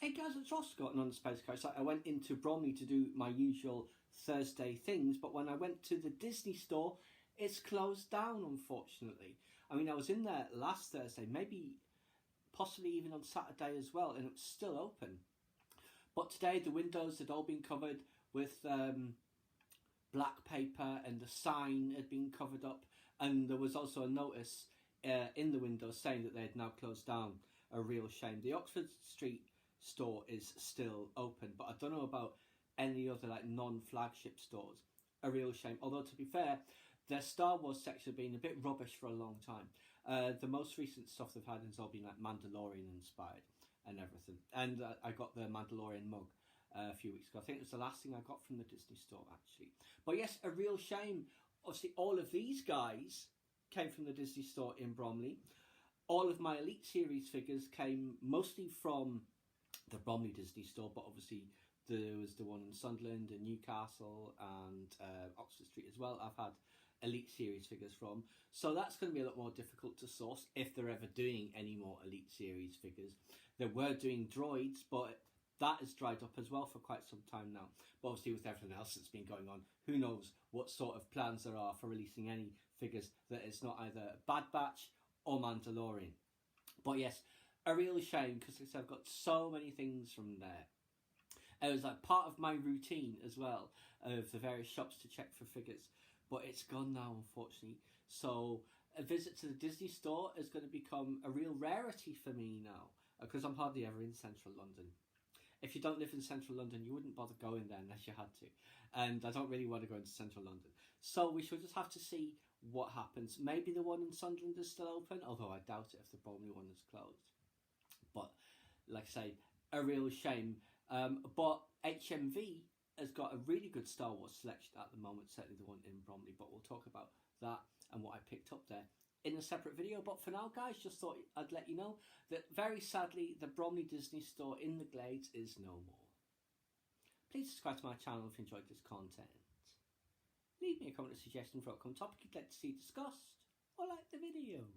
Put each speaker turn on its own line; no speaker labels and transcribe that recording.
Hey guys, it's Ross Scott on the Space Coast. I went into Bromley to do my usual Thursday things, but when I went to the Disney store, it's closed down, unfortunately. I mean, I was in there last Thursday, maybe possibly even on Saturday as well, and it was still open. But today the windows had all been covered with black paper, and the sign had been covered up, and there was also a notice in the windows saying that they had now closed down. A real shame. The Oxford Street store is still open, but I don't know about any other like non-flagship stores. A real shame. Although to be fair, their Star Wars section has been a bit rubbish for a long time. The most recent stuff they've had has all been like Mandalorian inspired and everything. And I got the Mandalorian mug a few weeks ago. I think it was the last thing I got from the Disney store actually. But yes, a real shame. Obviously all of these guys came from the Disney store in Bromley. All of my Elite Series figures came mostly from the Bromley Disney store, but obviously there was the one in Sunderland and Newcastle and Oxford Street as well. I've had Elite Series figures from, so that's going to be a lot more difficult to source if they're ever doing any more Elite Series figures. They were doing droids, but that has dried up as well for quite some time now. But obviously with everything else that's been going on, who knows what sort of plans there are for releasing any figures that is not either Bad Batch or Mandalorian. But yes, a real shame, because I've got so many things from there. It was like part of my routine as well of the various shops to check for figures, but it's gone now, unfortunately. So a visit to the Disney store is going to become a real rarity for me now, because I'm hardly ever in central London. If you don't live in central London, you wouldn't bother going there unless you had to. And I don't really want to go into central London. So we shall just have to see what happens. Maybe the one in Sunderland is still open, although I doubt it if the Bromley one is closed. But like I say, a real shame. But HMV has got a really good Star Wars selection at the moment, certainly the one in Bromley. But we'll talk about that and what I picked up there in a separate video. But for now, guys, just thought I'd let you know that very sadly, the Bromley Disney store in the Glades is no more. Please subscribe to my channel if you enjoyed this content. Leave me a comment or suggestion for a upcoming topic you'd like to see discussed, or like the video.